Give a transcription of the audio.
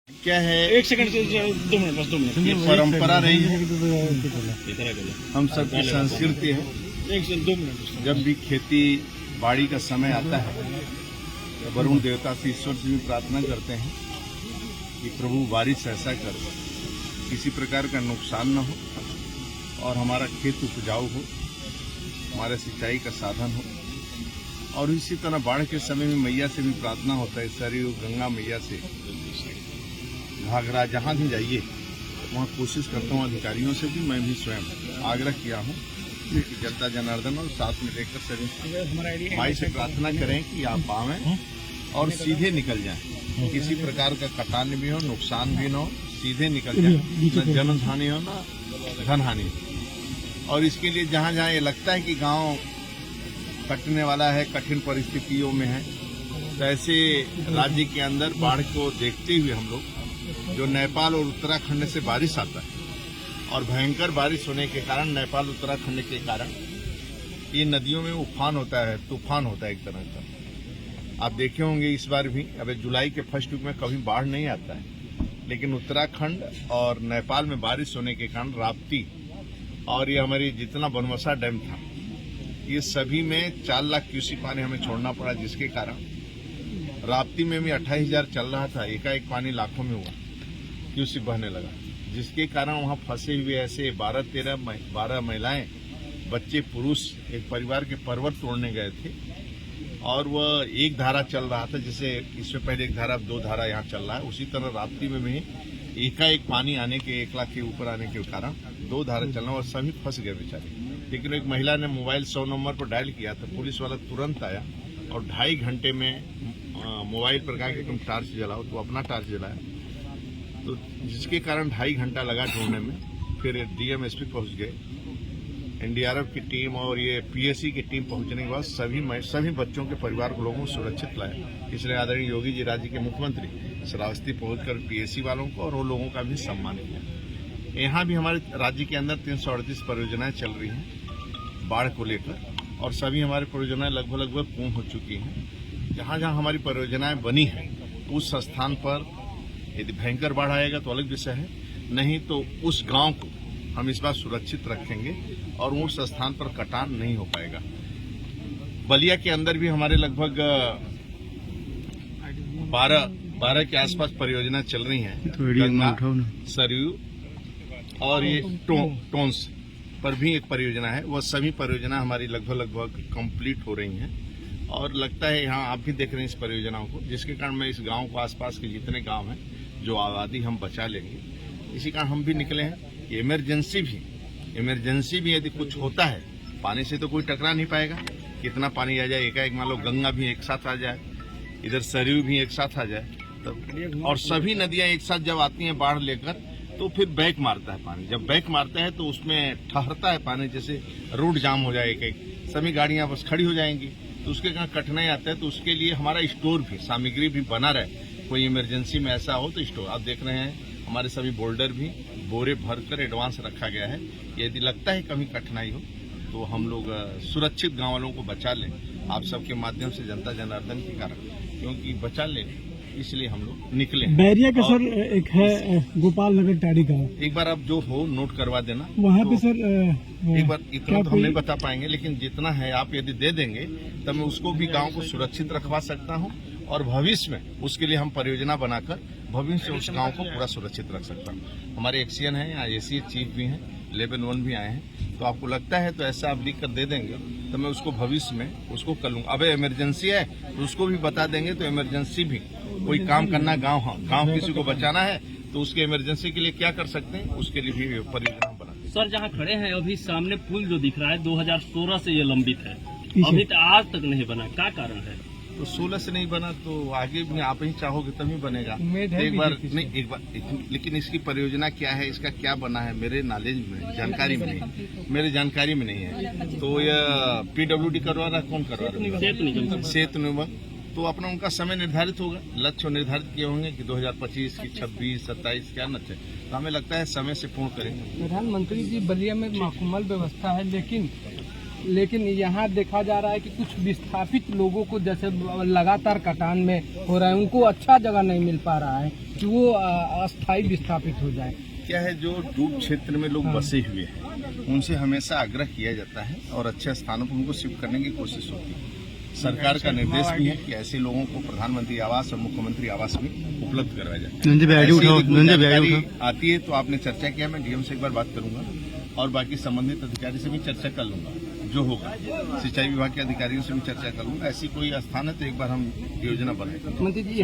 क्या है, एक सेकंड से 2 मिनट, बस 2 मिनट। ये परंपरा रही है, हम सबकी संस्कृति है। 1 से 2 मिनट। जब भी खेती बाड़ी का समय आता है तो वरुण देवता से, ईश्वर से भी प्रार्थना करते हैं कि प्रभु बारिश ऐसा कर, किसी प्रकार का नुकसान न हो और हमारा खेत उपजाऊ हो, हमारे सिंचाई का साधन हो। और इसी तरह बाढ़ के समय में मैया से भी प्रार्थना होता है, सरयू गंगा मैया से, घाघरा, जहाँ भी जाइए वहाँ कोशिश करता हूँ, अधिकारियों से भी मैं भी स्वयं आग्रह किया हूँ कि जनता जनार्दन और साथ में लेकर सभी माई से प्रार्थना करें कि आप आवें और सीधे निकल जाएं, किसी प्रकार का कटान भी हो, नुकसान भी न हो, सीधे निकल जाएं, न जन हानि हो न धन हानि हो। और इसके लिए जहाँ जहाँ ये लगता है कि गांव कटने वाला है, कठिन परिस्थितियों में है, तो ऐसे राज्य के अंदर बाढ़ को देखते हुए हम लोग, जो नेपाल और उत्तराखंड से बारिश आता है और भयंकर बारिश होने के कारण, नेपाल उत्तराखंड के कारण ये नदियों में उफान होता है, तूफान होता है एक तरह का। आप देखे होंगे इस बार भी, अब जुलाई के फर्स्ट वीक में कभी बाढ़ नहीं आता है, लेकिन उत्तराखंड और नेपाल में बारिश होने के कारण राप्ती और ये हमारी जितना बनमसा डैम था, ये सभी में 4 लाख क्यूसेक पानी हमें छोड़ना पड़ा, जिसके कारण राप्ती में भी 28,000 चल रहा था, एकाएक पानी लाखों में हुआ, क्यूसेक बहने लगा, जिसके कारण वहां फंसे हुए ऐसे 12 महिलाएं, बच्चे, पुरुष एक परिवार के पर्वत तोड़ने गए थे। और वह एक धारा चल रहा था, जिसे इससे पहले एक धारा, 2 धारा यहाँ चल रहा है, उसी तरह राप्ती में भी एकाएक पानी आने के, 1 लाख के ऊपर आने के कारण 2 धारा चलना और सभी फंस गए बेचारे। लेकिन एक महिला ने मोबाइल 100 नंबर पर डायल किया था, पुलिस वाला तुरंत आया और 2.5 घंटे में मोबाइल पर कहा कि तुम टार्च जलाओ, तो अपना टार्च जलाया, तो जिसके कारण 2.5 घंटा लगा ढूंढने में। फिर डीएम-एसपी पहुंच गए, एनडीआरएफ की टीम और ये पीएससी की टीम पहुंचने के बाद सभी बच्चों के परिवार को, लोगों को सुरक्षित लाया। इसलिए आदरणीय योगी जी, राज्य के मुख्यमंत्री, श्रावस्ती पहुंचकर पीएससी वालों को और वो लोगों का भी सम्मान किया। यहाँ भी हमारे राज्य के अंदर 338 परियोजनाएं चल रही हैं बाढ़ को लेकर, और सभी हमारी परियोजनाएं लगभग पूर्ण हो चुकी हैं। जहाँ जहाँ हमारी परियोजनाएं बनी हैं, उस स्थान पर यदि भयंकर बाढ़ आएगा तो अलग विषय है, नहीं तो उस गांव को हम इस बार सुरक्षित रखेंगे और उस स्थान पर कटान नहीं हो पाएगा। बलिया के अंदर भी हमारे लगभग 12 के आसपास परियोजना चल रही हैं, गंगा, सरयू और ये टोंस पर भी एक परियोजना है। वह सभी परियोजना हमारी लगभग कंप्लीट हो रही हैं और लगता है यहाँ आप भी देख रहे हैं इस परियोजनाओं को, जिसके कारण मैं इस गांव को, आसपास के जितने गांव हैं, जो आबादी हम बचा लेंगे, इसी कारण हम भी निकले हैं। इमरजेंसी भी यदि कुछ होता है, पानी से तो कोई टकरा नहीं पाएगा, कितना पानी आ जाए, एकाएक मान लो गंगा भी एक साथ आ जाए, इधर सरयू भी एक साथ आ जाए, तब और सभी नदियां एक साथ जब आती हैं बाढ़ लेकर, तो फिर बैक मारता है पानी। जब बैक मारता है तो उसमें ठहरता है पानी, जैसे रोड जाम हो जाए, एक सभी गाड़ियां बस खड़ी हो जाएंगी, तो उसके कारण कठिनाई आता है। तो उसके लिए हमारा स्टोर भी, सामग्री भी बना रहे, कोई इमरजेंसी में ऐसा हो तो स्टोर। आप देख रहे हैं हमारे सभी बोल्डर भी बोरे भरकर एडवांस रखा गया है, यदि लगता है कभी कठिनाई हो तो हम लोग सुरक्षित गांव वालों को बचा लें, आप सबके माध्यम से, जनता जनार्दन के कारण, क्योंकि बचा लें, इसलिए हम लोग निकले। बैरिया का सर एक है गोपाल नगर टाड़ी गाँव, एक बार आप जो हो नोट करवा देना वहाँ पे तो सर एक बार, इतना तो हम नहीं बता पाएंगे, लेकिन जितना है आप यदि दे देंगे तो मैं उसको भी गांव को सुरक्षित रखवा सकता हूं और भविष्य में उसके लिए हम परियोजना बनाकर भविष्य में उस गांव को पूरा सुरक्षित रख सकता हूं। हमारे एक्सीएन है, यहाँ एसी चीफ भी हैं, लेवल 1 भी आए हैं, तो आपको लगता है तो ऐसा आप लिख कर दे देंगे तो मैं उसको भविष्य में उसको कर लूंगा। अब इमरजेंसी है तो उसको भी बता देंगे, तो इमरजेंसी भी कोई काम करना, गाँव किसी को बचाना है तो उसके इमरजेंसी के लिए क्या कर सकते हैं, उसके लिए भी परियोजना बना। सर, जहाँ खड़े हैं अभी सामने पुल जो दिख रहा है, 2016 से ये लंबित है, अभी तक आज तक नहीं बना, क्या कारण है? तो 16 से नहीं बना तो आगे भी आप ही चाहोगे तभी बनेगा। एक बार लेकिन इसकी परियोजना क्या है, इसका क्या बना है, मेरे नॉलेज में, जानकारी में नहीं, मेरे जानकारी में नहीं है। तो यह पीडब्ल्यूडी करवा रहा, कौन करवा रहा है? सेतु निगम। तो अपना उनका समय निर्धारित होगा, लक्ष्य निर्धारित किए होंगे कि 2025 की 26, 27 क्या लक्ष्य है, तो हमें लगता है समय से पूर्ण करेंगे। प्रधानमंत्री जी, बलिया में माकूमल व्यवस्था है, लेकिन यहाँ देखा जा रहा है कि कुछ विस्थापित लोगों को जैसे लगातार कटान में हो रहा है, उनको अच्छा जगह नहीं मिल पा रहा है, कि वो अस्थायी विस्थापित हो जाए। क्या है, जो डूब क्षेत्र में लोग बसे हुए हैं उनसे हमेशा आग्रह किया जाता है और अच्छे स्थानों पर उनको शिफ्ट करने की कोशिश होती है। सरकार का निर्देश भी है कि ऐसे लोगों को प्रधानमंत्री आवास और मुख्यमंत्री आवास में उपलब्ध करवाया जाए। ऐसी यदि कोई जानकारी आती है तो आपने चर्चा किया, मैं डीएम से एक बार बात करूंगा और बाकी संबंधित अधिकारी से भी चर्चा कर लूंगा। जो होगा सिंचाई विभाग के अधिकारियों से भी चर्चा कर लूंगा। ऐसी कोई स्थान है तो एक बार हम योजना बनाएंगे। मंत्री जी